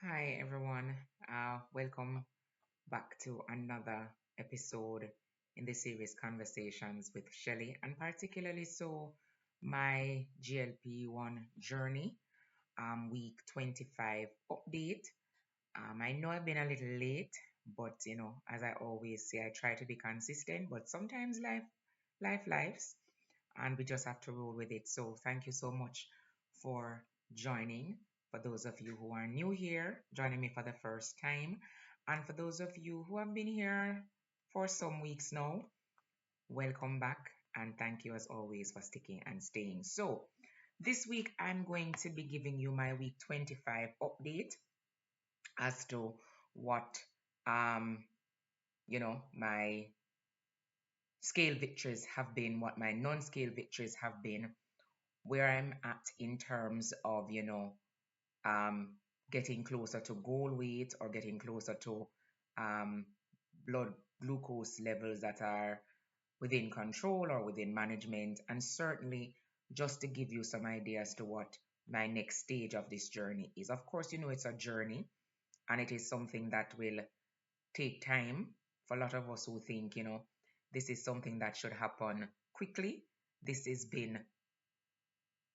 Hi everyone. Welcome back to another episode in the series Conversations with Shelley, and particularly so my GLP-1 journey, week 25 update. I know I've been a little late, but as I always say, I try to be consistent, but sometimes lives, and we just have to roll with it. So thank you so much for joining. For those of you who are new here, joining me for the first time, and for those of you who have been here for some weeks now, welcome back, and thank you as always for sticking and staying. So this week I'm going to be giving you my week 25 update as to what my scale victories have been, what my non-scale victories have been, where I'm at in terms of, um, getting closer to goal weight or getting closer to blood glucose levels that are within control or within management. And certainly just to give you some idea as to what my next stage of this journey is. Of course, it's a journey and it is something that will take time for a lot of us who think, this is something that should happen quickly. This has been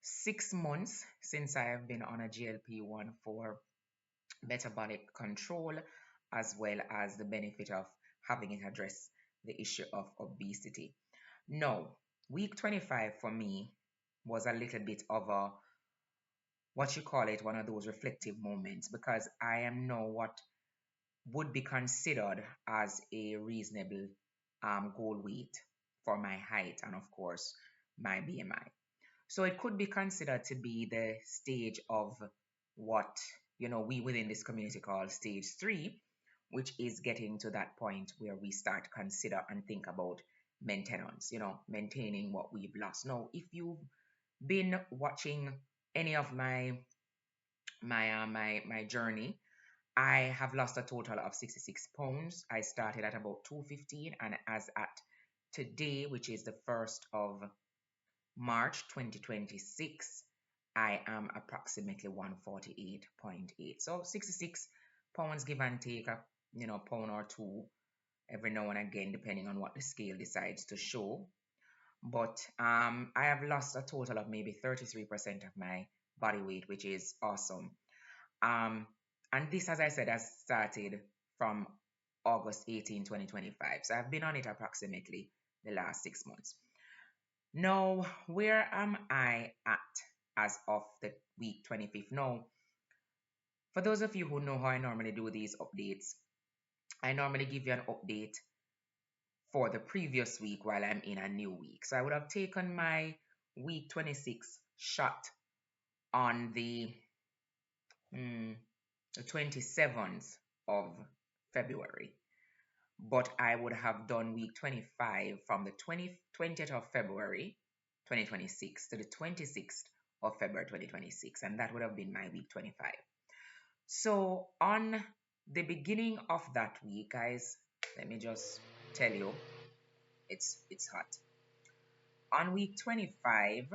6 months since I have been on a GLP-1 for metabolic control, as well as the benefit of having it address the issue of obesity. Now, week 25 for me was a little bit of a, what you call it, one of those reflective moments, because I am now what would be considered as a reasonable goal weight for my height and, of course, my BMI. So it could be considered to be the stage of what, we within this community call stage three, which is getting to that point where we start to consider and think about maintenance, maintaining what we've lost. Now, if you've been watching any of my journey, I have lost a total of 66 pounds. I started at about 215, and as at today, which is the 1st of March 2026, I am approximately 148.8. So 66 pounds give and take a pound or two every now and again, depending on what the scale decides to show. But I have lost a total of maybe 33% of my body weight, which is awesome. Um, and this, as I said, has started from August 18, 2025. So I've been on it approximately the last 6 months. Now, where am I at as of the week 25th? Now, for those of you who know how I normally do these updates, I normally give you an update for the previous week while I'm in a new week. So I would have taken my week 26 shot on hmm, the 27th of February, but I would have done week 25 from the 20th of February 2026 to the 26th of February 2026, and that would have been my week 25. So on the beginning of that week, guys, let me just tell you, it's hot. On week 25,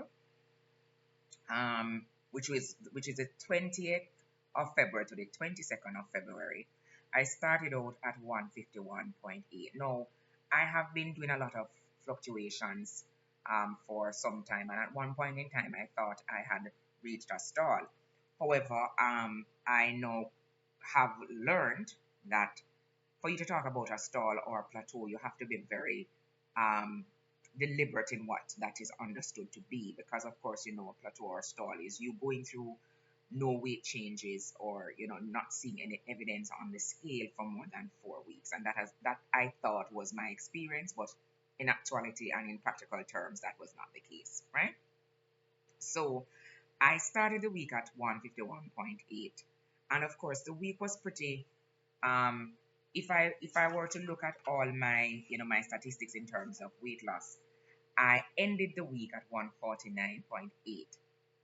which is the 20th of February to the 22nd of February, I started out at 151.8. Now, I have been doing a lot of fluctuations for some time, and at one point in time, I thought I had reached a stall. However, I now have learned that for you to talk about a stall or a plateau, you have to be very um, deliberate in what that is understood to be, because of course, a plateau or stall is you going through no weight changes or not seeing any evidence on the scale for more than 4 weeks, and that I thought was my experience, but in actuality and in practical terms that was not the case, right? So I started the week at 151.8, and of course the week was pretty if I were to look at all my statistics in terms of weight loss, I ended the week at 149.8.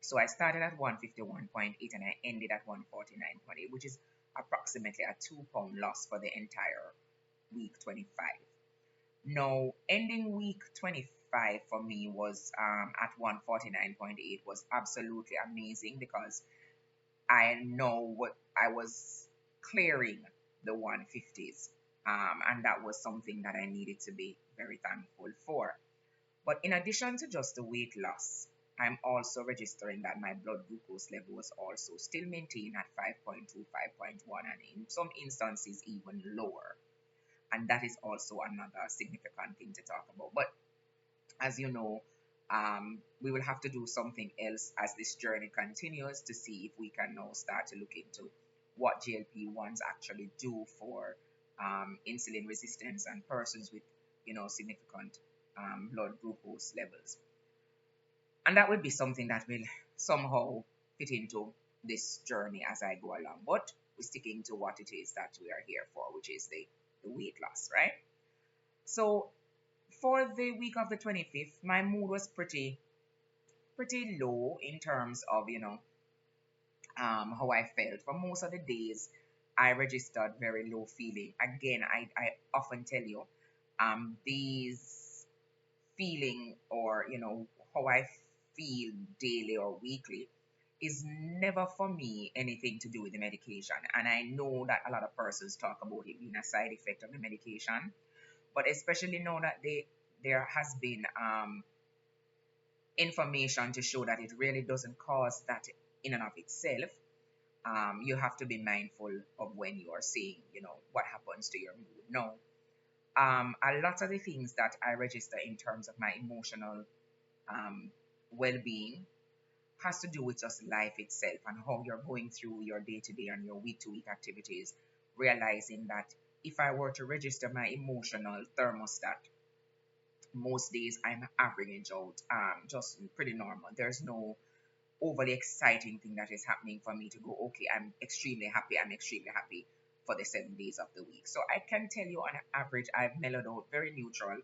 So I started at 151.8 and I ended at 149.8, which is approximately a 2 pound loss for the entire week 25. Now, ending week 25 for me was at 149.8 was absolutely amazing, because I know what I was clearing the 150s. And that was something that I needed to be very thankful for. But in addition to just the weight loss, I'm also registering that my blood glucose level was also still maintained at 5.2, 5.1, and in some instances even lower. And that is also another significant thing to talk about. But as you know, we will have to do something else as this journey continues to see if we can now start to look into what GLP-1s actually do for insulin resistance and persons with, significant blood glucose levels. And that would be something that will somehow fit into this journey as I go along. But we're sticking to what it is that we are here for, which is the weight loss, right? So for the week of the 25th, my mood was pretty low in terms of, how I felt. For most of the days, I registered very low feeling. Again, I often tell you, these feeling or, how I feel daily or weekly is never for me anything to do with the medication. And I know that a lot of persons talk about it being a side effect of the medication, but especially now that there has been information to show that it really doesn't cause that in and of itself. You have to be mindful of when you are saying, what happens to your mood. No, a lot of the things that I register in terms of my emotional well-being has to do with just life itself and how you're going through your day-to-day and your week-to-week activities, realizing that if I were to register my emotional thermostat, most days I'm averaging out just pretty normal. There's no overly exciting thing that is happening for me to go, okay, I'm extremely happy for the 7 days of the week. So I can tell you on average, I've mellowed out very neutral,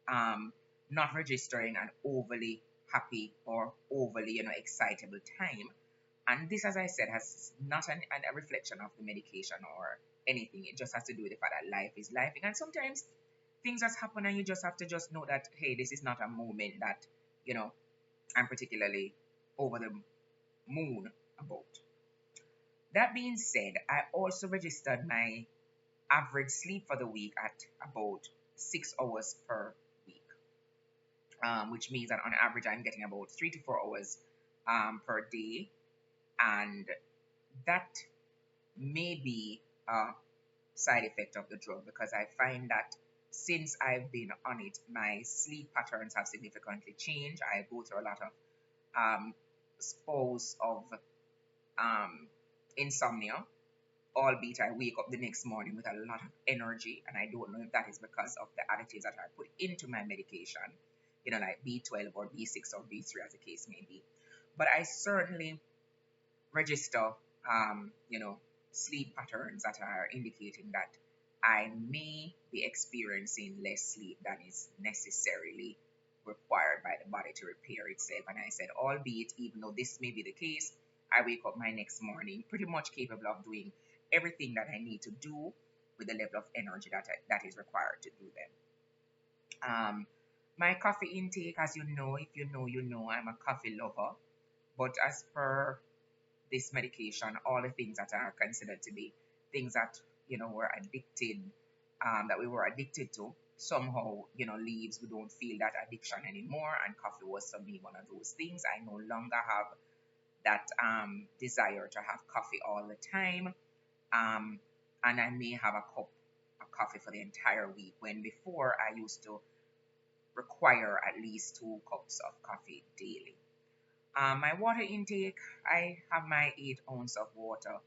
not registering an overly happy or overly, excitable time. And this, as I said, has not a reflection of the medication or anything. It just has to do with the fact that life is life. And sometimes things just happen and you just have to just know that, hey, this is not a moment that, you know, I'm particularly over the moon about. That being said, I also registered my average sleep for the week at about 6 hours per week, which means that on average I'm getting about 3 to 4 hours per day, and that may be a side effect of the drug because I find that since I've been on it, my sleep patterns have significantly changed. I go through a lot of spells of um, insomnia, albeit I wake up the next morning with a lot of energy, and I don't know if that is because of the additives that are put into my medication, like B12 or B6 or B3 as the case may be. But I certainly register, sleep patterns that are indicating that I may be experiencing less sleep than is necessarily required by the body to repair itself. And I said, albeit, even though this may be the case, I wake up my next morning pretty much capable of doing everything that I need to do with the level of energy that is required to do them. My coffee intake, as you know, if you know, you know, I'm a coffee lover. But as per this medication, all the things that are considered to be things that were addicted, that we were addicted to, somehow leaves. We don't feel that addiction anymore, and coffee was for me one of those things. I no longer have that desire to have coffee all the time, um, and I may have a cup of coffee for the entire week when before I used to require at least 2 cups of coffee daily. My water intake, I have my 8 ounces of water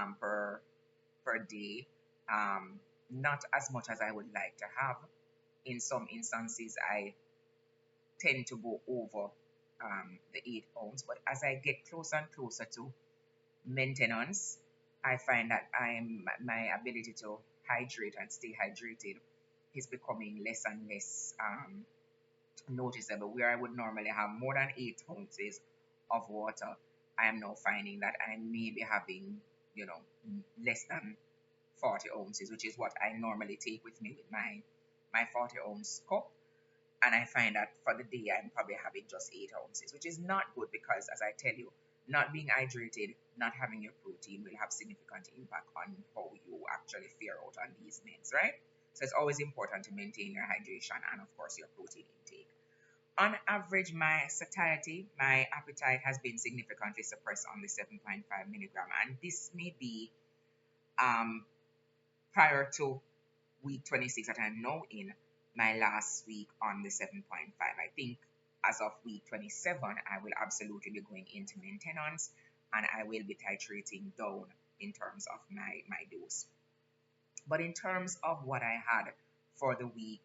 per day. Not as much as I would like to have. In some instances, I tend to go over the 8 ounce, but as I get closer and closer to maintenance, I find that my ability to hydrate and stay hydrated is becoming less and less noticeable. Where I would normally have more than 8 ounces of water, I am now finding that I may be having, less than 40 ounces, which is what I normally take with me with my 40-ounce cup. And I find that for the day, I'm probably having just 8 ounces, which is not good because, as I tell you, not being hydrated, not having your protein will have significant impact on how you actually fare out on these meds, right? So it's always important to maintain your hydration and, of course, your protein intake. On average, my satiety, my appetite has been significantly suppressed on the 7.5 milligram, and this may be um, prior to week 26 that I'm now in, my last week on the 7.5. I think as of week 27, I will absolutely be going into maintenance and I will be titrating down in terms of my dose. But in terms of what I had for the week,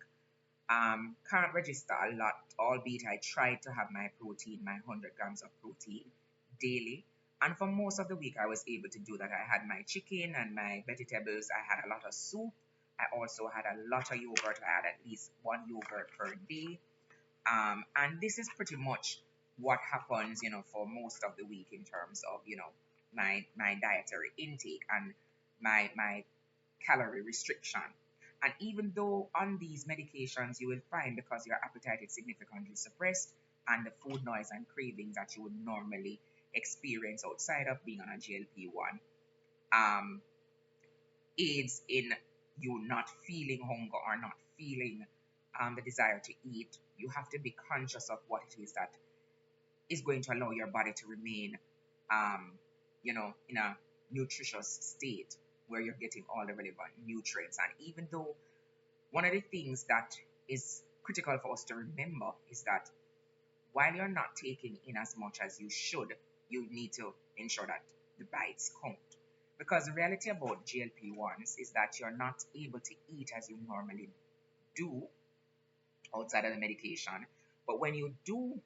can't register a lot, albeit I tried to have my protein, my 100 grams of protein daily. And for most of the week, I was able to do that. I had my chicken and my vegetables. I had a lot of soup. I also had a lot of yogurt. I had at least one yogurt per day. And this is pretty much what happens, for most of the week in terms of, my dietary intake and my calorie restriction. And even though on these medications you will find, because your appetite is significantly suppressed and the food noise and cravings that you would normally experience outside of being on a GLP-1 um, aids in you not feeling hunger or not feeling the desire to eat, you have to be conscious of what it is that is going to allow your body to remain, in a nutritious state where you're getting all the relevant nutrients. And even though one of the things that is critical for us to remember is that while you're not taking in as much as you should, you need to ensure that the bites count. Because the reality about GLP-1s is that you're not able to eat as you normally do outside of the medication. But when you do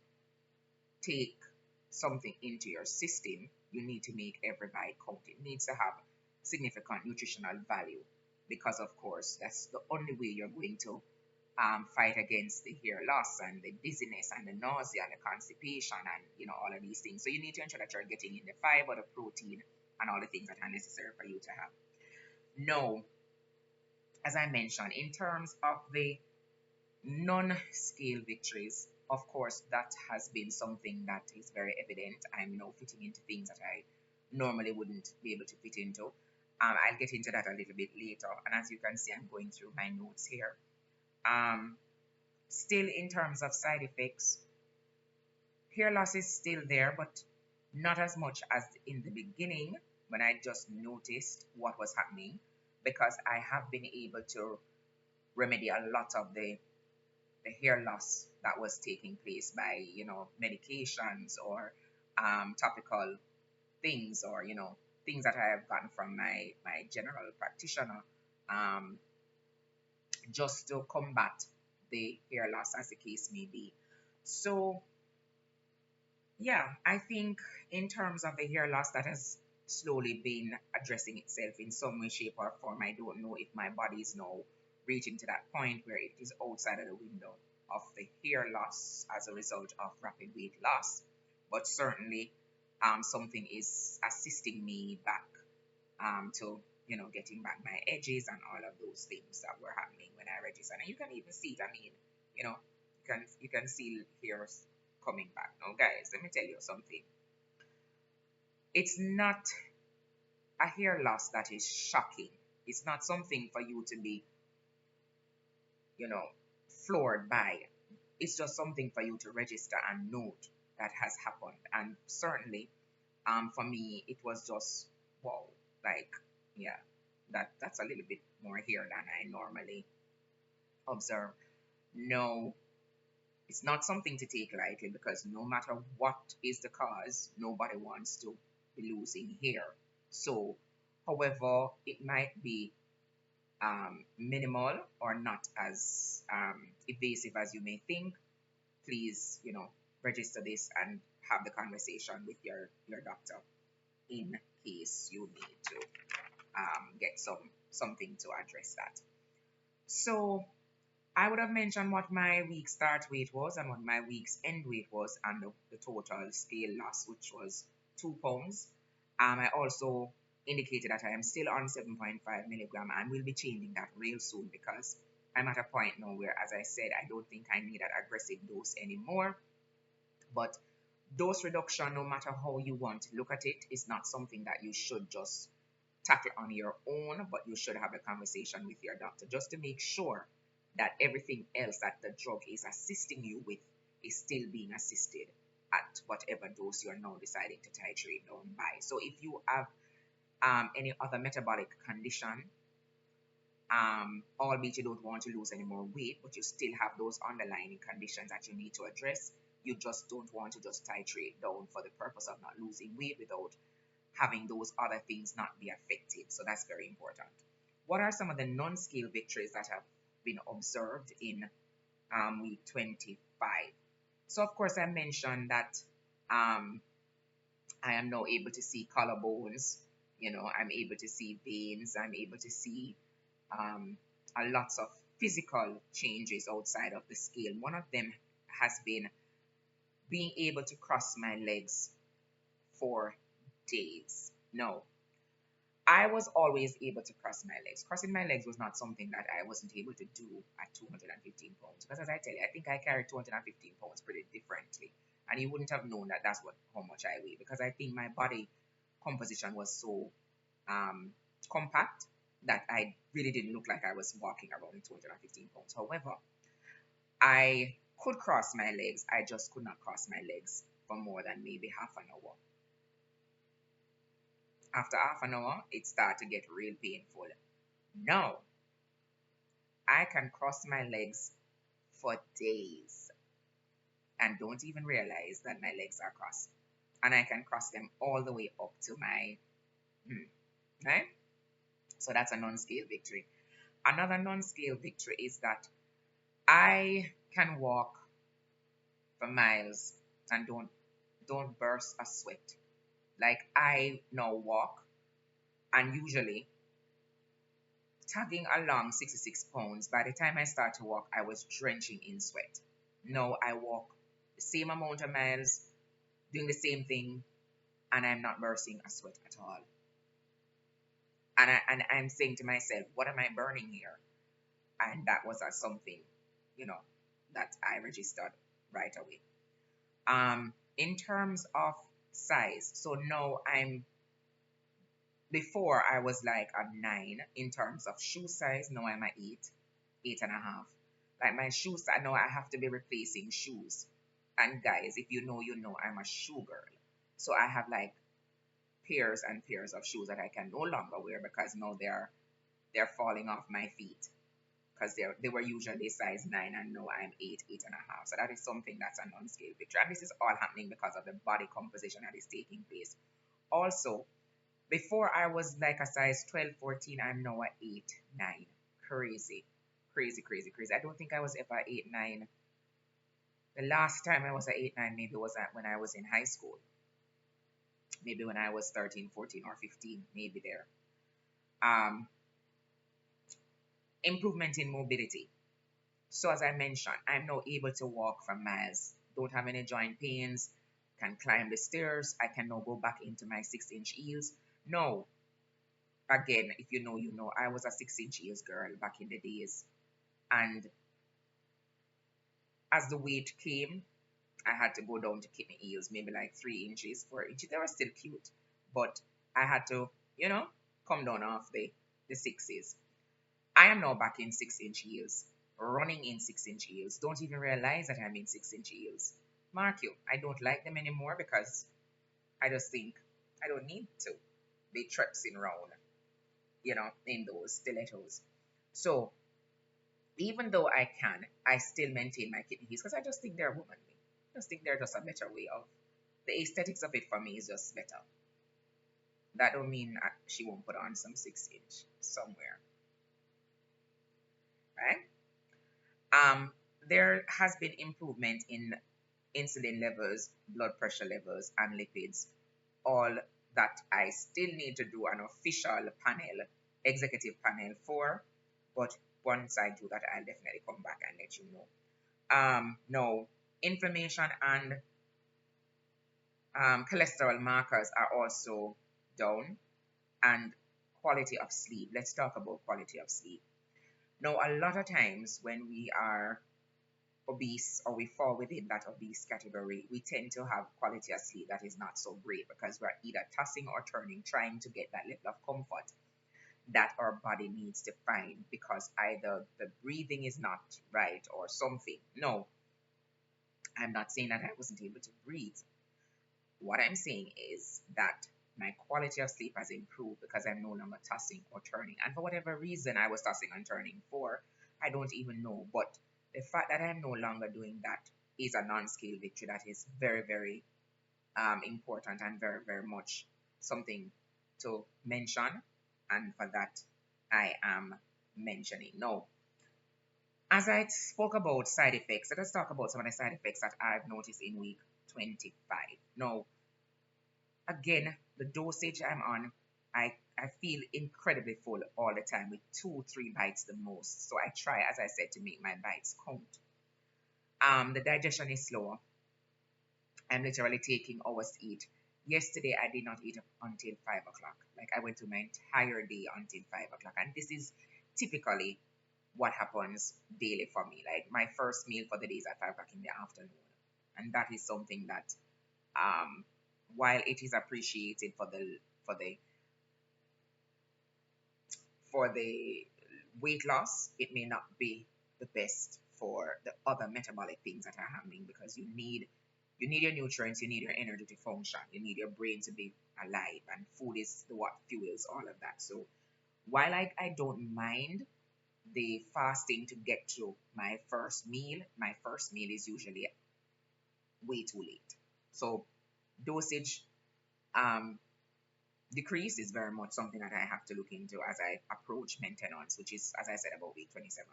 take something into your system, you need to make every bite count. It needs to have significant nutritional value because, of course, that's the only way you're going to fight against the hair loss and the dizziness and the nausea and the constipation and all of these things. So you need to ensure that you're getting in the fiber, the protein, and all the things that are necessary for you to have. Now, as I mentioned, in terms of the non-scale victories, of course, that has been something that is very evident. I'm now fitting into things that I normally wouldn't be able to fit into. I'll get into that a little bit later. And as you can see, I'm going through my notes here. Still, in terms of side effects, hair loss is still there, but not as much as in the beginning when I just noticed what was happening, because I have been able to remedy a lot of the hair loss that was taking place by medications or topical things, or things that I have gotten from my general practitioner, um, just to combat the hair loss, as the case may be. So yeah, I think in terms of the hair loss, that has slowly been addressing itself in some way, shape, or form. I don't know if my body is now reaching to that point where it is outside of the window of the hair loss as a result of rapid weight loss, but certainly something is assisting me back to getting back my edges and all of those things that were happening when I registered. And you can even see it. I mean, you can see hairs coming back. Now, guys, let me tell you something. It's not a hair loss that is shocking. It's not something for you to be, you know, floored by. It's just something for you to register and note that has happened. And certainly, for me, it was just wow, like yeah, that's a little bit more here than I normally observe. No, it's not something to take lightly, because no matter what is the cause, nobody wants to be losing hair. So, however, it might be minimal or not as evasive as you may think, please, register this and have the conversation with your doctor in case you need to get something to address that. So I would have mentioned what my week start weight was and what my week's end weight was, and the total scale loss, which was 2 pounds. I also indicated that I am still on 7.5 milligram and will be changing that real soon, because I'm at a point now where, as I said, I don't think I need that aggressive dose anymore. But Dose reduction, no matter how you want to look at it, is not something that you should just tackle on your own, but you should have a conversation with your doctor just to make sure that everything else that the drug is assisting you with is still being assisted at whatever dose you're now deciding to titrate down by. So if you have any other metabolic condition, albeit you don't want to lose any more weight, but you still have those underlying conditions that you need to address, you just don't want to just titrate down for the purpose of not losing weight without having those other things not be affected. So that's very important. What are some of the non-scale victories that have been observed in week 25? So of course I mentioned that um, I am now able to see collarbones. I'm able to see veins. I'm able to see a lots of physical changes outside of the scale. One of them has been being able to cross my legs for days. No, I was always able to cross my legs. Crossing my legs was not something that I wasn't able to do at 215 pounds. Because as I tell you, I think I carried 215 pounds pretty differently. And you wouldn't have known that that's how much I weigh. Because I think my body composition was so um, compact that I really didn't look like I was walking around in 215 pounds. However, I could cross my legs. I just could not cross my legs for more than maybe half an hour. After half an hour, it started to get real painful. Now, I can cross my legs for days and don't even realize that my legs are crossed. And I can cross them all the way up to my, right? So that's a non-scale victory. Another non-scale victory is that I can walk for miles and don't burst a sweat. Like I now walk and usually tagging along 66 pounds, by the time I start to walk, I was drenching in sweat. Now I walk the same amount of miles, doing the same thing, and I'm not bursting a sweat at all. And I'm saying to myself, what am I burning here? And that was something, you know, that I registered right away. In terms of size, so now before I was like a 9 in terms of shoe size. Now I'm at 8, 8.5. Like my shoe size, now I have to be replacing shoes. And guys, if you know, you know I'm a shoe girl. So I have like pairs and pairs of shoes that I can no longer wear because now they're falling off my feet because they were usually size 9 and now I'm 8, 8.5. So that is something that's a non-scale picture. And this is all happening because of the body composition that is taking place. Also, before I was like a size 12, 14, I'm now at 8, 9. Crazy. Crazy, crazy, crazy. I don't think I was ever 8, 9. The last time I was at 8, 9 maybe was when I was in high school. Maybe when I was 13, 14, or 15, maybe there. Um, Improvement in mobility. So as I mentioned, I'm now able to walk for miles. Don't have any joint pains. Can climb the stairs. I can now go back into my 6-inch heels. No, again, if you know, you know, I was a 6-inch heels girl back in the days. And as the weight came, I had to go down to kidney heels, maybe like 3 inches, 4 inches. They were still cute, but I had to, come down off the sixes. I am now back in 6-inch heels, running in 6-inch heels. Don't even realize that I'm in 6-inch heels. Mark you, I don't like them anymore because I just think I don't need to be traipsing around, in those stilettos. So even though I can, I still maintain my kidney heels because I just think they're womanly. I just think they're just a better way of the aesthetics of it for me is just better. That don't mean she won't put on some 6-inch somewhere, right? There has been improvement in insulin levels, blood pressure levels, and lipids. All that I still need to do an official panel, executive panel for, but once I do that, I'll definitely come back and let you know. No, inflammation and cholesterol markers are also down, and quality of sleep. Let's talk about quality of sleep. Now, a lot of times when we are obese or we fall within that obese category, we tend to have quality of sleep that is not so great because we're either tossing or turning, trying to get that level of comfort that our body needs to find because either the breathing is not right or something. No, I'm not saying that I wasn't able to breathe. What I'm saying is that my quality of sleep has improved because I'm no longer tossing or turning. And for whatever reason I was tossing and turning for, I don't even know. But the fact that I'm no longer doing that is a non-scale victory that is very, very important and very, very much something to mention. And for that, I am mentioning. Now, as I spoke about side effects, let us talk about some of the side effects that I've noticed in week 25. Now, again, the dosage I'm on, I feel incredibly full all the time with 2, 3 bites the most. So I try, as I said, to make my bites count. The digestion is slower. I'm literally taking hours to eat. Yesterday, I did not eat until 5 o'clock. Like, I went through my entire day until 5 o'clock. And this is typically what happens daily for me. Like, my first meal for the day is at 5 o'clock in the afternoon. And that is something that, while it is appreciated for the for the weight loss, it may not be the best for the other metabolic things that are happening because you need your nutrients, you need your energy to function, you need your brain to be alive, and food is what fuels all of that. So while I don't mind the fasting to get to my first meal is usually way too late. So dosage um, decrease is very much something that I have to look into as I approach maintenance, which is, as I said, about week 27.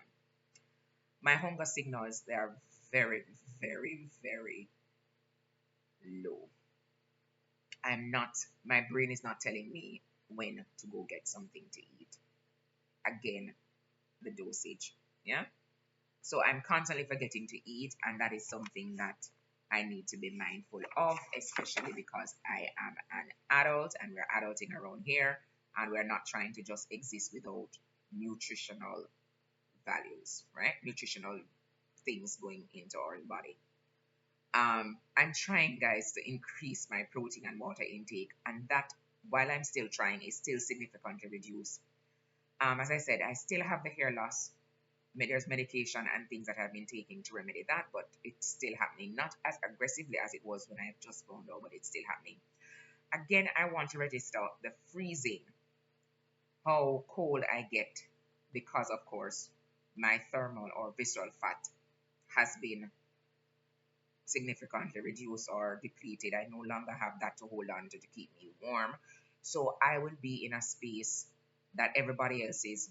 My hunger signals, they are very, very, very low. My brain is not telling me when to go get something to eat. Again, the dosage. Yeah. So I'm constantly forgetting to eat, and that is something that I need to be mindful of, especially because I am an adult and we're adulting around here, and we're not trying to just exist without nutritional values, right? Nutritional things going into our body. I'm trying, guys, to increase my protein and water intake, and that, while I'm still trying, is still significantly reduced. As I said, I still have the hair loss. There's medication and things that I've been taking to remedy that, but it's still happening. Not as aggressively as it was when I just found out, but it's still happening. Again, I want to register the freezing, how cold I get, because of course my thermal or visceral fat has been significantly reduced or depleted. I no longer have that to hold on to keep me warm. So I will be in a space that everybody else is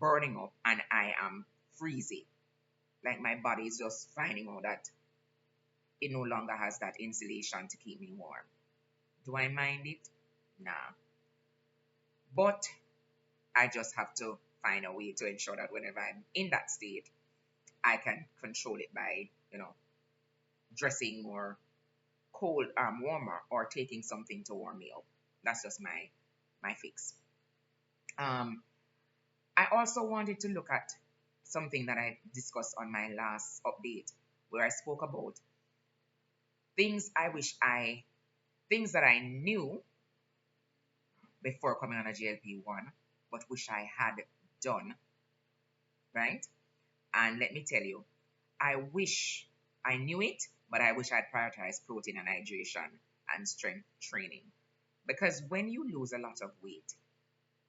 burning up and I am freezing. Like, my body is just finding out that it no longer has that insulation to keep me warm. Do I mind it? Nah. But I just have to find a way to ensure that whenever I'm in that state, I can control it by, dressing more warmer, or taking something to warm me up. That's just my fix. I also wanted to look at something that I discussed on my last update, where I spoke about things things that I knew before coming on a GLP-1, but wish I had done, right? And let me tell you, I wish I knew it, but I wish I'd prioritized protein and hydration and strength training. Because when you lose a lot of weight,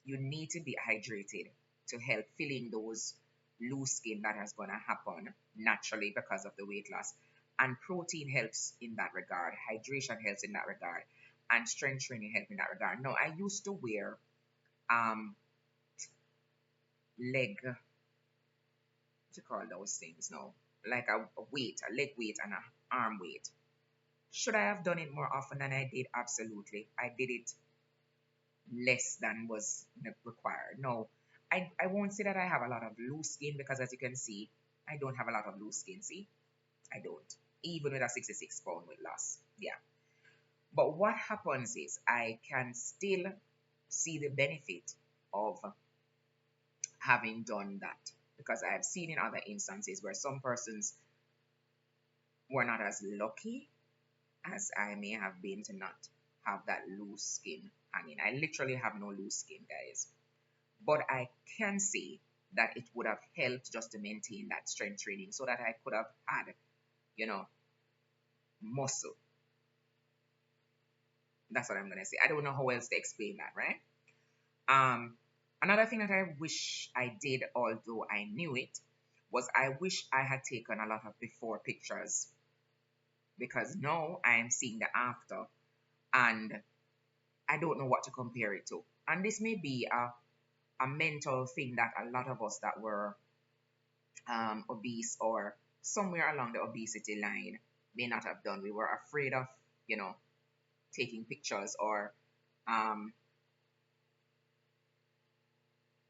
you need to be hydrated to help filling those loose skin that is going to happen naturally because of the weight loss. And protein helps in that regard. Hydration helps in that regard. And strength training helps in that regard. Now, I used to wear leg, what do you call those things now? Like a weight, a leg weight and an arm weight. Should I have done it more often than I did? Absolutely. I did it less than was required. No, I won't say that I have a lot of loose skin because, as you can see, I don't have a lot of loose skin. See, I don't. Even with a 66-pound weight loss. Yeah. But what happens is I can still see the benefit of having done that, because I have seen in other instances where some persons were not as lucky as I may have been to not have that loose skin hanging. I literally have no loose skin, guys. But I can say that it would have helped just to maintain that strength training so that I could have had, you know, muscle. That's what I'm gonna say. I don't know how else to explain that, right? Um, Another thing that I wish I did, although I knew it, was I wish I had taken a lot of before pictures because now I am seeing the after and I don't know what to compare it to. And this may be a mental thing that a lot of us that were obese or somewhere along the obesity line may not have done. We were afraid of, you know, taking pictures or um,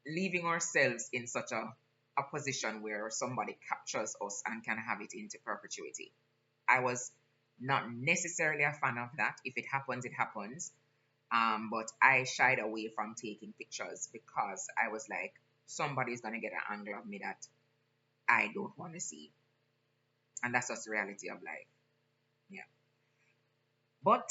leaving ourselves in such a position where somebody captures us and can have it into perpetuity. I was not necessarily a fan of that. If it happens, it happens. But I shied away from taking pictures because I was like, somebody's gonna get an angle of me that I don't want to see, and that's just the reality of life. Yeah. But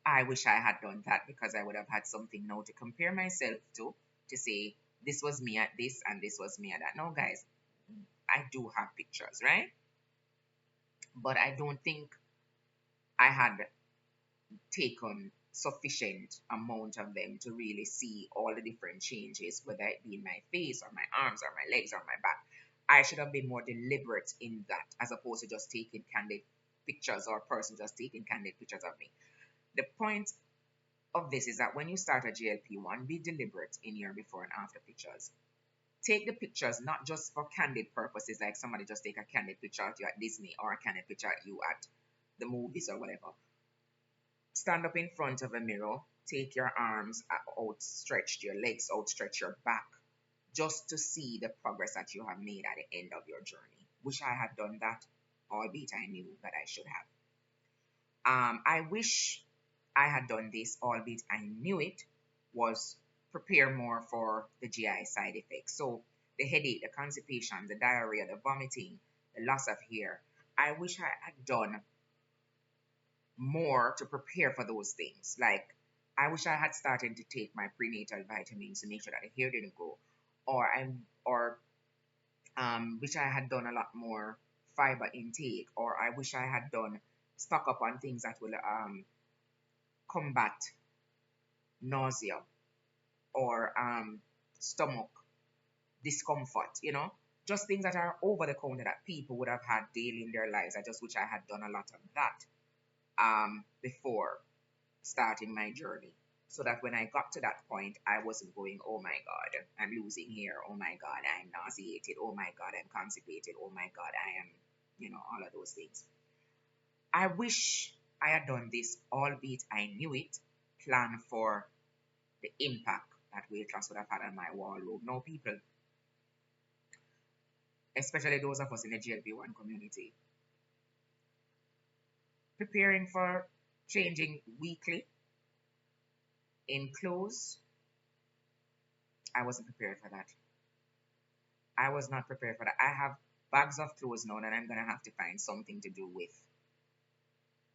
I wish I had done that because I would have had something now to compare myself to say this was me at this and this was me at that. No, guys, I do have pictures, right? But I don't think I had taken sufficient amount of them to really see all the different changes, whether it be in my face or my arms or my legs or my back. I should have been more deliberate in that as opposed to just taking candid pictures or a person just taking candid pictures of me. The point of this is that when you start a GLP-1, be deliberate in your before and after pictures. Take the pictures not just for candid purposes, like somebody just take a candid picture of you at Disney or a candid picture of you at the movies or whatever. Stand up in front of a mirror, take your arms outstretched, your legs outstretched, your back, just to see the progress that you have made at the end of your journey. Wish I had done that, albeit I knew that I should have. I wish I had done this, albeit I knew it, was prepare more for the GI side effects. So the headache, the constipation, the diarrhea, the vomiting, the loss of hair. I wish I had done more to prepare for those things. Like I wish I had started to take my prenatal vitamins to make sure that the hair didn't go, or wish I had done a lot more fiber intake, or I wish I had done stock up on things that will combat nausea or stomach discomfort, just things that are over the counter that people would have had daily in their lives. I just wish I had done a lot of that before starting my journey. So that when I got to that point, I wasn't going, oh my God, I'm losing hair. Oh my God, I'm nauseated. Oh my God, I'm constipated. Oh my God, I am, all of those things. I wish I had done this, albeit I knew it, plan for the impact that weight loss would have had on my wardrobe. Now, people, especially those of us in the GLP-1 community, preparing for changing weekly in clothes, I wasn't prepared for that. I was not prepared for that. I have bags of clothes now that I'm going to have to find something to do with.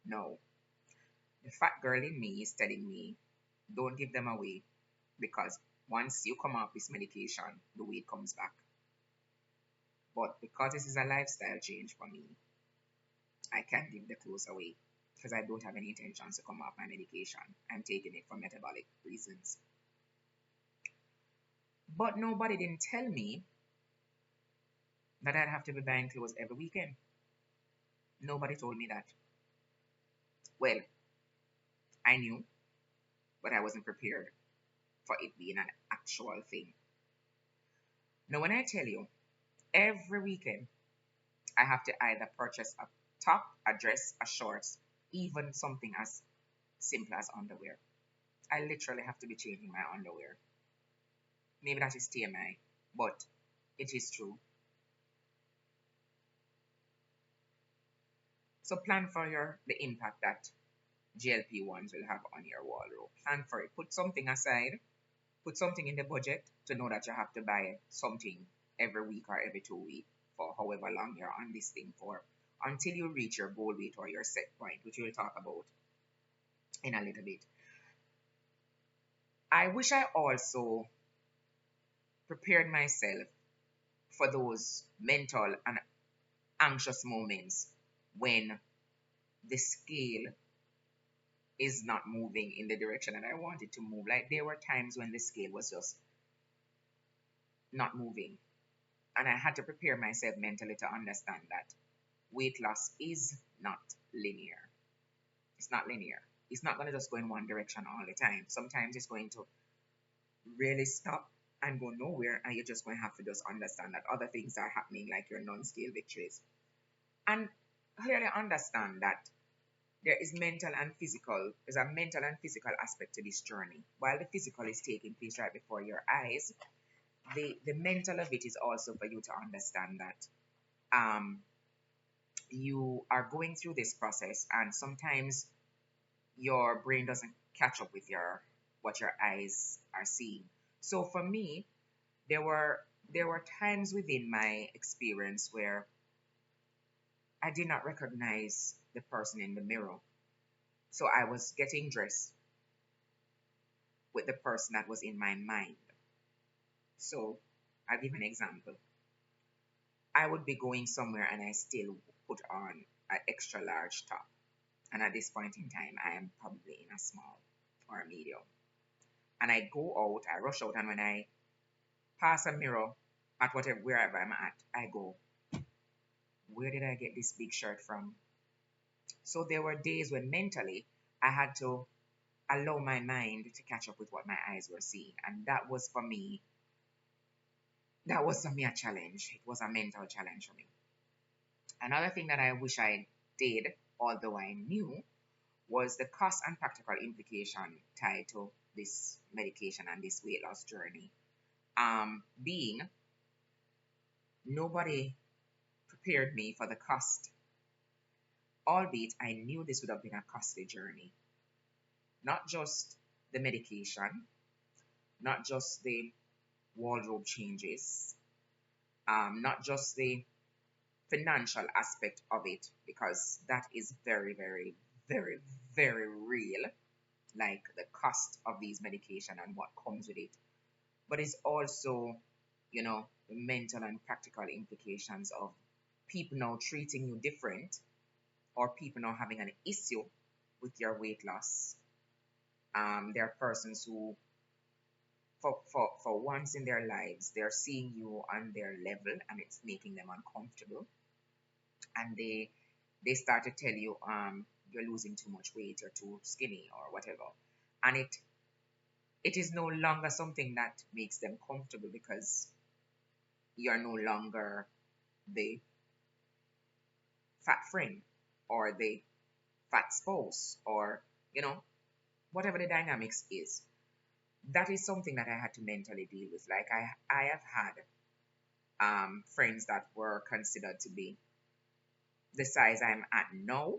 No. The fat girl in me is telling me, don't give them away because once you come off this medication, the weight comes back. But because this is a lifestyle change for me, I can't give the clothes away because I don't have any intentions to come off my medication. I'm taking it for metabolic reasons. But nobody didn't tell me that I'd have to be buying clothes every weekend. Nobody told me that. Well, I knew, but I wasn't prepared for it being an actual thing. Now, when I tell you, every weekend I have to either purchase a top, a dress, a shorts, even something as simple as underwear. I literally have to be changing my underwear. Maybe that is TMI, but it is true. So plan for the impact that GLP-1s will have on your wardrobe. Plan for it. Put something aside. Put something in the budget to know that you have to buy something every week or every 2 weeks for however long you're on this thing for. until you reach your goal weight or your set point, which we'll talk about in a little bit. I wish I also prepared myself for those mental and anxious moments when the scale is not moving in the direction that I want it to move. Like there were times when the scale was just not moving. And I had to prepare myself mentally to understand that weight loss is not linear. It's not linear. It's not going to just go in one direction all the time. Sometimes it's going to really stop and go nowhere, and you're just going to have to just understand that other things are happening, like your non-scale victories. And clearly understand that there's a mental and physical aspect to this journey. While the physical is taking place right before your eyes, the mental of it is also for you to understand that you are going through this process, and sometimes your brain doesn't catch up with your what your eyes are seeing. So for me, there were times within my experience where I did not recognize the person in the mirror. So I was getting dressed with the person that was in my mind. So I'll give an example. I would be going somewhere and I still put on an extra large top. And at this point in time, I am probably in a small or a medium. And I go out, I rush out, and when I pass a mirror at whatever wherever I'm at, I go, where did I get this big shirt from? So there were days when mentally I had to allow my mind to catch up with what my eyes were seeing. And that was for me a challenge. It was a mental challenge for me. Another thing that I wish I did, although I knew, was the cost and practical implication tied to this medication and this weight loss journey. Being nobody prepared me for the cost, albeit I knew this would have been a costly journey. Not just the medication, not just the wardrobe changes, not just the financial aspect of it, because that is very, very, very, very real, like the cost of these medication and what comes with it. But it's also, the mental and practical implications of people now treating you different, or people now having an issue with your weight loss. There are persons who, for once in their lives, they're seeing you on their level and it's making them uncomfortable. And they start to tell you, you're losing too much weight, you're too skinny, or whatever. And it is no longer something that makes them comfortable, because you're no longer the fat friend or the fat spouse, or whatever the dynamics is. That is something that I had to mentally deal with. Like I have had friends that were considered to be the size I'm at now,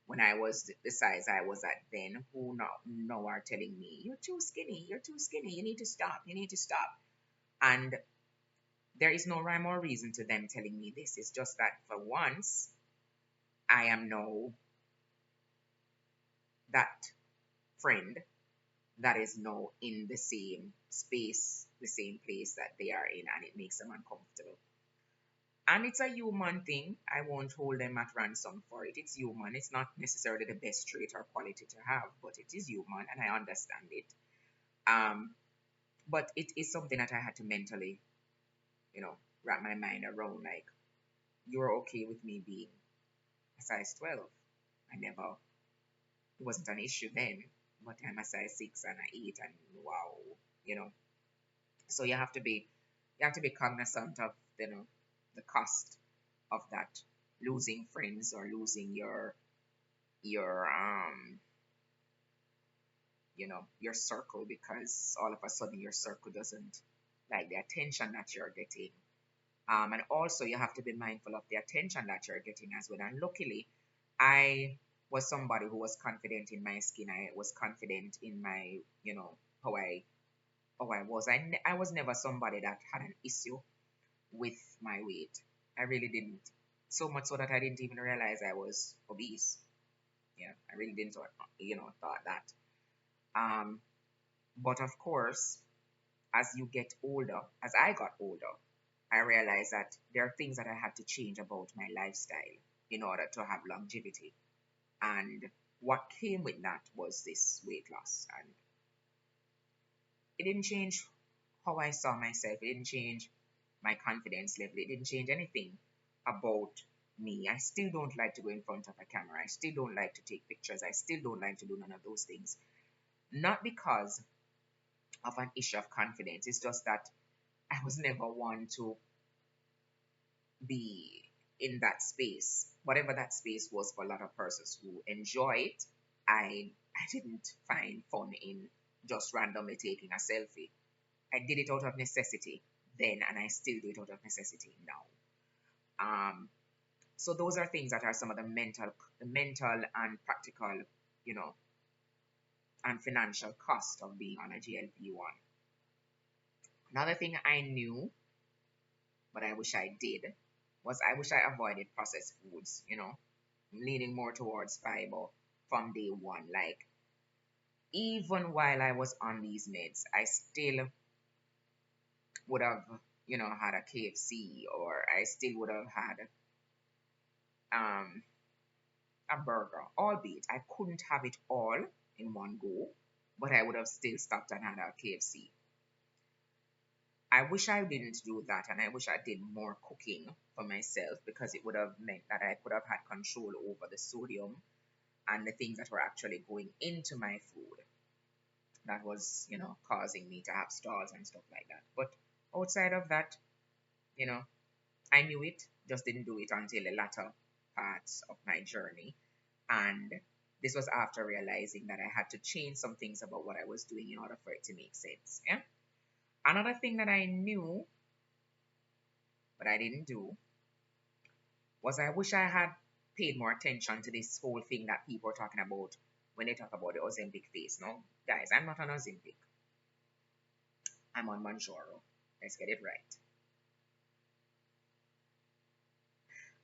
when I was the size I was at then, who now are telling me, you're too skinny, you need to stop, you need to stop. And there is no rhyme or reason to them telling me this. It's just that for once, I am now that friend that is now in the same space, the same place that they are in, and it makes them uncomfortable. And it's a human thing. I won't hold them at ransom for it. It's human. It's not necessarily the best trait or quality to have, but it is human, and I understand it. Um, but it is something that I had to mentally, wrap my mind around. Like, you're okay with me being a size 12. I never, it wasn't an issue then, but I'm a size 6 and an 8, and wow, you know. So you have to be cognizant of, the cost of that, losing friends or losing your your circle, because all of a sudden your circle doesn't like the attention that you're getting. And also you have to be mindful of the attention that you're getting as well. And luckily, I was somebody who was confident in my skin. I was confident in my, how I was. I was never somebody that had an issue with my weight. I really didn't. So much so that I didn't even realize I was obese. Yeah, I really didn't, thought that. Um, but of course, as you get older, as I got older, I realized that there are things that I had to change about my lifestyle in order to have longevity. And what came with that was this weight loss. And it didn't change how I saw myself. It didn't change my confidence level. It didn't change anything about me. I still don't like to go in front of a camera. I still don't like to take pictures. I still don't like to do none of those things. Not because of an issue of confidence. It's just that I was never one to be in that space. Whatever that space was for a lot of persons who enjoy it, I didn't find fun in just randomly taking a selfie. I did it out of necessity then, and I still do it out of necessity now. Um, so those are things that are some of the mental and practical, you know, and financial cost of being on a GLP-1. Another thing I knew, but I wish I did, was I wish I avoided processed foods. Leaning more towards fiber from day one. Like even while I was on these meds, I still would have, had a KFC, or I still would have had um a burger, albeit I couldn't have it all in one go, but I would have still stopped and had a KFC. I wish I didn't do that, and I wish I did more cooking for myself, because it would have meant that I could have had control over the sodium and the things that were actually going into my food that was, causing me to have stalls and stuff like that. But outside of that, you know, I knew it, just didn't do it until the latter parts of my journey. And this was after realizing that I had to change some things about what I was doing in order for it to make sense. Yeah. Another thing that I knew, but I didn't do, was I wish I had paid more attention to this whole thing that people are talking about when they talk about the Ozempic phase. No, guys, I'm not on Ozempic. I'm on Mounjaro. Let's get it right.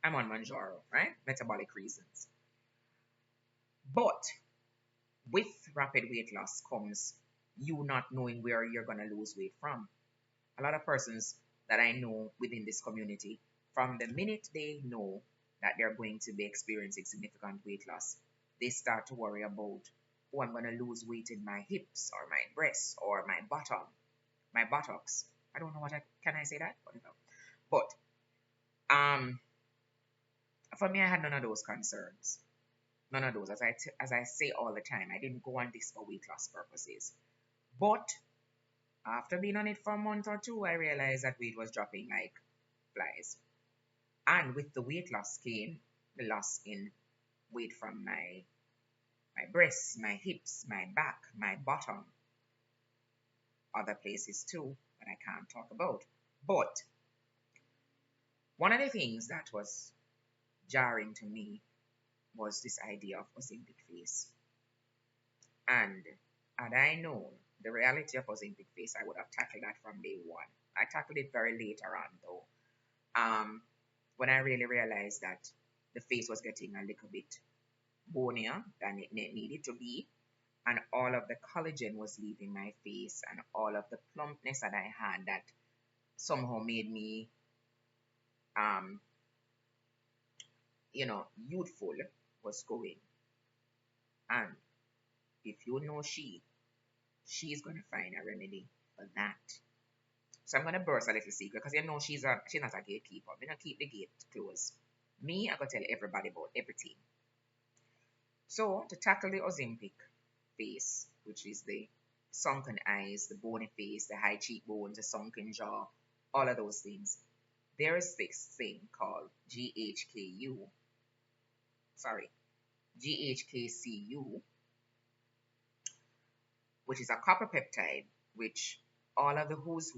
I'm on Mounjaro, right? Metabolic reasons. But with rapid weight loss comes you not knowing where you're going to lose weight from. A lot of persons that I know within this community, from the minute they know that they're going to be experiencing significant weight loss, they start to worry about, oh, I'm going to lose weight in my hips or my breasts or my bottom, my buttocks. I don't know can I say that? Whatever. But um, for me, I had none of those concerns. None of those. As I say all the time, I didn't go on this for weight loss purposes. But after being on it for a month or two, I realized that weight was dropping like flies. And with the weight loss came the loss in weight from my breasts, my hips, my back, my bottom, other places too that I can't talk about. But one of the things that was jarring to me was this idea of Ozempic face. And had I known the reality of Ozempic face, I would have tackled that from day one. I tackled it very later on though. When I really realized that the face was getting a little bit bonier than it needed to be, and all of the collagen was leaving my face, and all of the plumpness that I had that somehow made me, um, youthful was going. And if you know she's gonna find a remedy for that. So I'm gonna burst a little secret, because she's not a gatekeeper. I'm gonna keep the gate closed. Me, I gotta tell everybody about everything. So to tackle the Ozempic face, which is the sunken eyes, the bony face, the high cheekbones, the sunken jaw, all of those things, there is this thing called GHKCU, which is a copper peptide, which all of the who's,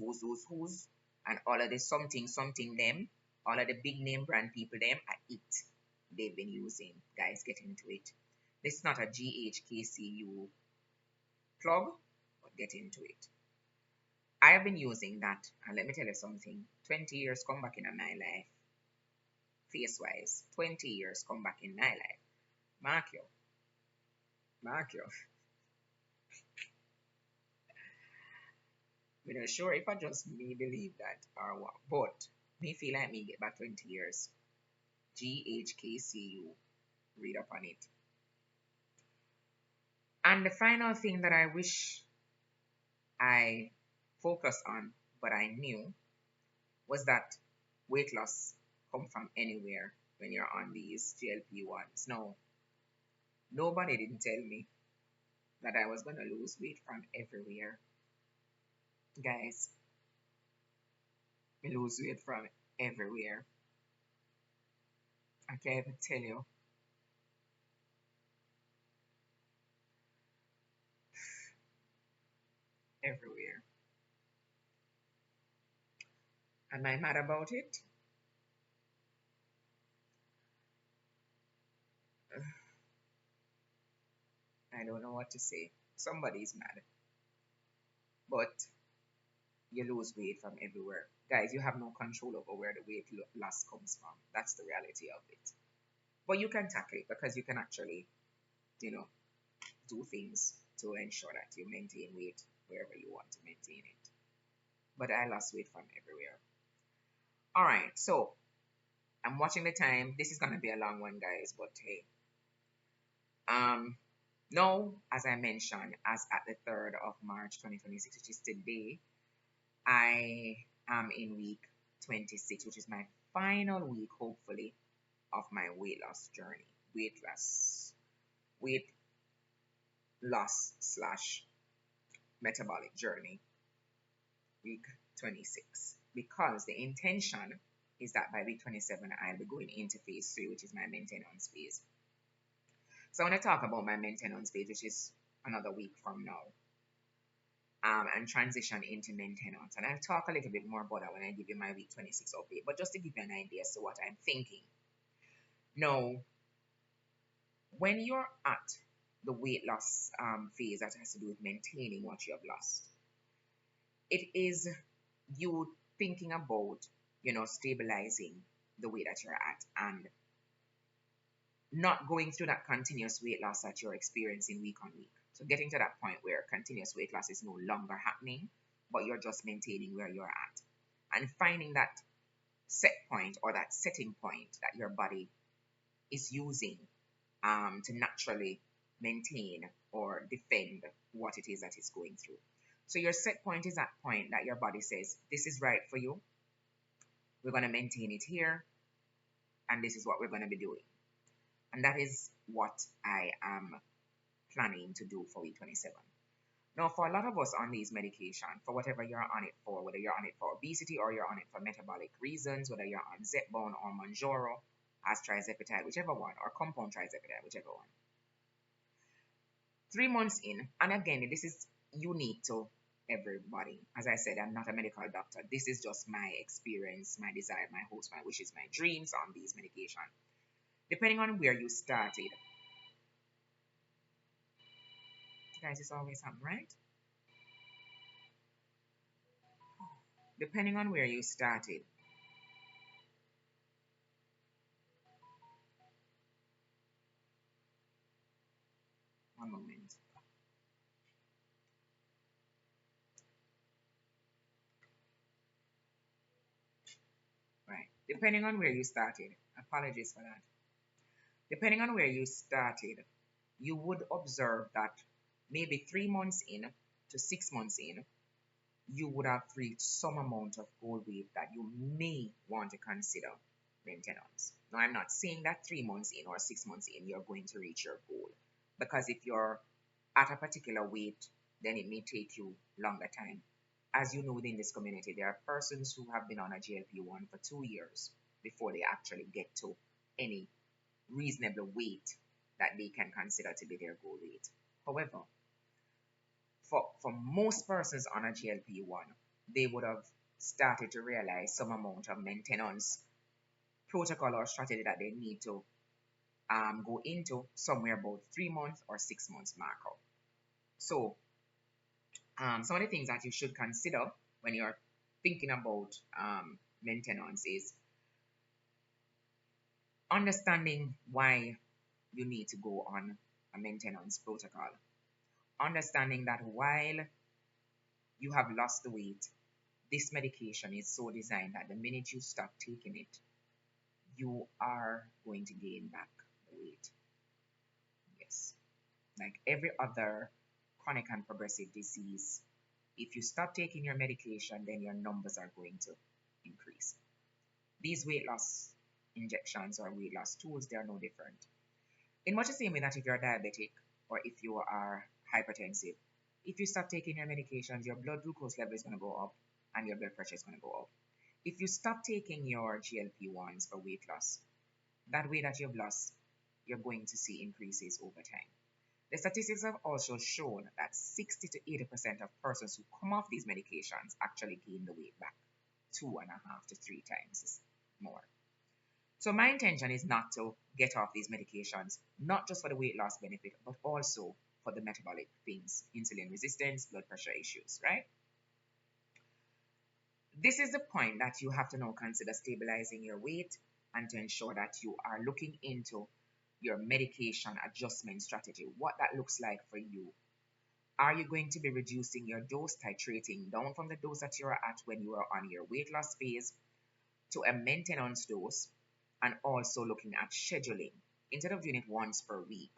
and all of the something them, all of the big name brand people them are it. They've been using. Guys, get into it. This is not a GHKCU plug, but get into it. I have been using that, and let me tell you something. 20 years come back in my life. face wise. 20 years come back in my life. Mark you. Mark you. I'm not sure if I just me believe that or what. But me feel like me get back 20 years. GHKCU. Read up on it. And the final thing that I wish I focused on, but I knew, was that weight loss come from anywhere when you're on these GLP-1s. No, nobody didn't tell me that I was going to lose weight from everywhere. Guys, I lose weight from everywhere. I can't even tell you. Everywhere. Am I mad about it? I don't know what to say. Somebody's mad. But you lose weight from everywhere. Guys, you have no control over where the weight loss comes from. That's the reality of it. But you can tackle it because you can actually, you know, do things to ensure that you maintain weight wherever you want to maintain it. But I lost weight from everywhere. All right, so I'm watching the time. This is gonna be a long one, guys. But hey, now as I mentioned, as at the 3rd of March 2026, which is today, I am in week 26, which is my final week, hopefully, of my weight loss journey. Weight loss slash metabolic journey, week 26. Because the intention is that by week 27, I'll be going into phase 3, which is my maintenance phase. So I want to talk about my maintenance phase, which is another week from now, and transition into maintenance. And I'll talk a little bit more about that when I give you my week 26 update. But just to give you an idea as to what I'm thinking. Now, when you're at the weight loss phase that has to do with maintaining what you have lost, it is you thinking about, stabilizing the weight that you're at and not going through that continuous weight loss that you're experiencing week on week. So getting to that point where continuous weight loss is no longer happening, but you're just maintaining where you're at. And finding that set point or that setting point that your body is using to naturally maintain or defend what it is that it's going through. So your set point is that point that your body says, this is right for you. We're going to maintain it here. And this is what we're going to be doing. And that is what I am planning to do for week 27. Now, for a lot of us on these medication, for whatever you're on it for, whether you're on it for obesity or you're on it for metabolic reasons, whether you're on Zepbound or Mounjaro as Tirzepatide, whichever one, or compound Tirzepatide, whichever one. 3 months in, and again, this is unique to everybody. As I said, I'm not a medical doctor. This is just my experience, my desire, my hopes, my wishes, my dreams on these medication. Depending on where you started. Guys, it's always something, right? Depending on where you started. One moment. Right. Depending on where you started. Apologies for that. Depending on where you started, you would observe that maybe 3 months in to 6 months in, you would have reached some amount of goal weight that you may want to consider maintenance. Now, I'm not saying that 3 months in or 6 months in, you're going to reach your goal. Because if you're at a particular weight, then it may take you longer time. As you know, within this community, there are persons who have been on a GLP-1 for 2 years before they actually get to any reasonable weight that they can consider to be their goal weight. However, for most persons on a GLP-1, they would have started to realize some amount of maintenance protocol or strategy that they need to go into somewhere about 3 months or 6 months marker. So some of the things that you should consider when you're thinking about maintenance is Understanding why you need to go on a maintenance protocol. Understanding that while you have lost the weight, this medication is so designed that the minute you stop taking it, you are going to gain back the weight. Yes. Like every other chronic and progressive disease, if you stop taking your medication, then your numbers are going to increase. These weight loss injections or weight loss tools, they are no different. In much the same way that if you're diabetic or if you are hypertensive, if you stop taking your medications, your blood glucose level is going to go up and your blood pressure is going to go up. If you stop taking your GLP-1s for weight loss, that weight that you've lost, you're going to see increases over time. The statistics have also shown that 60 to 80% of persons who come off these medications actually gain the weight back 2.5 to 3 times more. So my intention is not to get off these medications, not just for the weight loss benefit, but also for the metabolic things, insulin resistance, blood pressure issues, right? This is the point that you have to now consider stabilizing your weight and to ensure that you are looking into your medication adjustment strategy, what that looks like for you. Are you going to be reducing your dose, titrating down from the dose that you are at when you are on your weight loss phase to a maintenance dose, and also looking at scheduling? Instead of doing it once per week,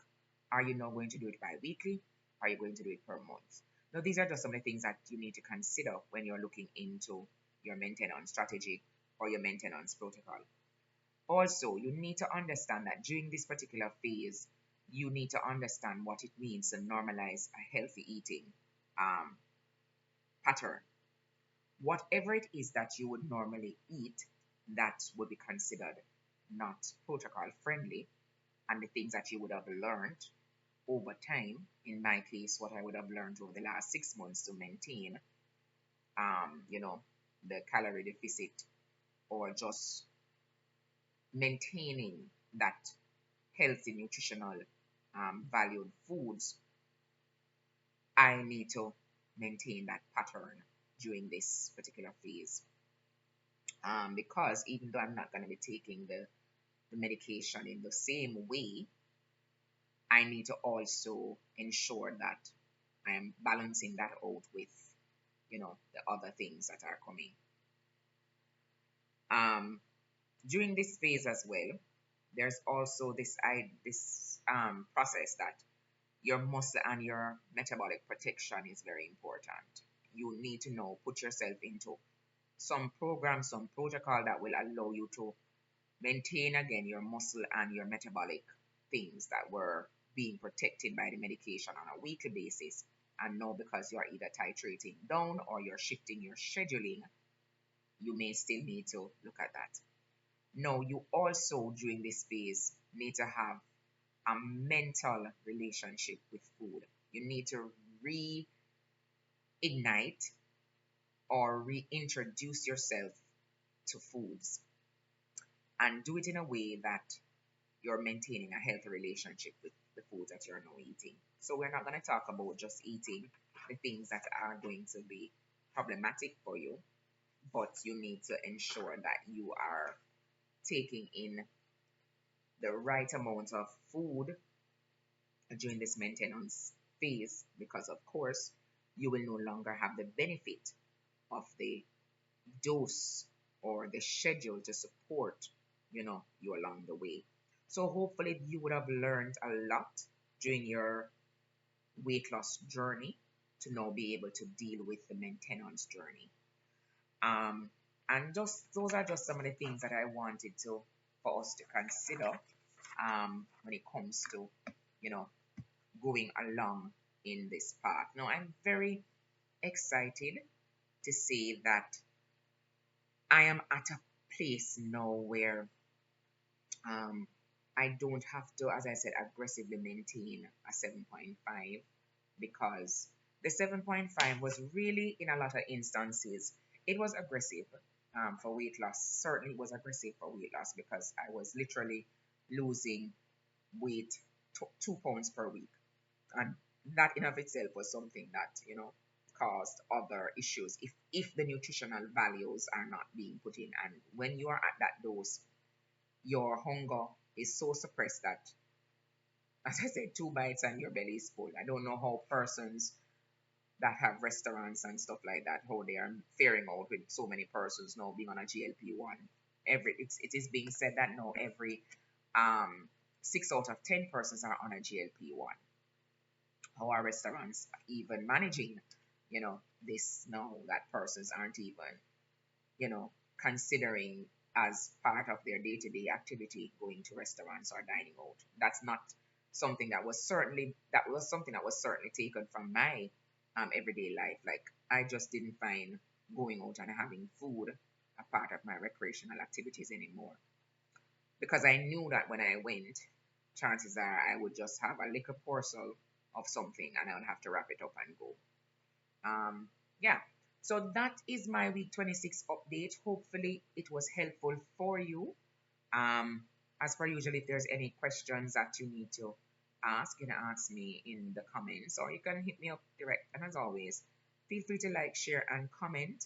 are you now going to do it bi-weekly? Are you going to do it per month? Now, these are just some of the things that you need to consider when you're looking into your maintenance strategy or your maintenance protocol. Also, you need to understand that during this particular phase, you need to understand what it means to normalize a healthy eating um, pattern. Whatever it is that you would normally eat, that would be considered not protocol friendly, and the things that you would have learned over time. In my case, what I would have learned over the last 6 months to maintain, you know, the calorie deficit or just maintaining that healthy, nutritional, valued foods, I need to maintain that pattern during this particular phase. Because even though I'm not going to be taking the medication in the same way, I need to also ensure that I am balancing that out with, the other things that are coming. During this phase as well, there's also this process that your muscle and your metabolic protection is very important. You need to know, put yourself into some program, some protocol that will allow you to maintain again your muscle and your metabolic things that were being protected by the medication on a weekly basis. And now, because you're either titrating down or you're shifting your scheduling, you may still need to look at that. Now, you also during this phase need to have a mental relationship with food. You need to reignite or reintroduce yourself to foods and do it in a way that you're maintaining a healthy relationship with the foods that you're now eating. So we're not going to talk about just eating the things that are going to be problematic for you, but you need to ensure that you are taking in the right amount of food during this maintenance phase, because of course you will no longer have the benefit of the dose or the schedule to support you along the way. So hopefully you would have learned a lot during your weight loss journey to now be able to deal with the maintenance journey. And just those are just some of the things that I wanted to for us to consider when it comes to you know going along in this path. Now I'm very excited to say that I am at a place now where I don't have to, as I said, aggressively maintain a 7.5, because the 7.5 was really, in a lot of instances, it was aggressive for weight loss. Certainly was aggressive for weight loss because I was literally losing weight 2 pounds per week. And that in of itself was something that, caused other issues if the nutritional values are not being put in. And when you are at that dose, your hunger is so suppressed that, as I said, two bites and your belly is full. I don't know how persons that have restaurants and stuff like that, how they are faring out with so many persons now being on a GLP-1. It is being said that now every 6 out of 10 persons are on a GLP-1. How are restaurants even managing, this now that persons aren't even, considering as part of their day-to-day activity going to restaurants or dining out. That's not something that was something that was certainly taken from my everyday life. Like, I just didn't find going out and having food a part of my recreational activities anymore, because I knew that when I went, chances are I would just have a little parcel of something and I would have to wrap it up and go. Yeah. So that is my week 26 update. Hopefully it was helpful for you. Um, as per usual, if there's any questions that you need to ask, you can ask me in the comments, or you can hit me up direct. And as always, feel free to like, share, and comment.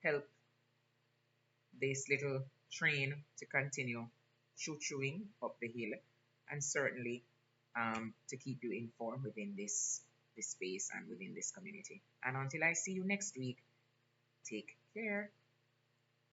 Help this little train to continue choo-chooing up the hill, and certainly to keep you informed within this space and within this community. And until I see you next week, take care.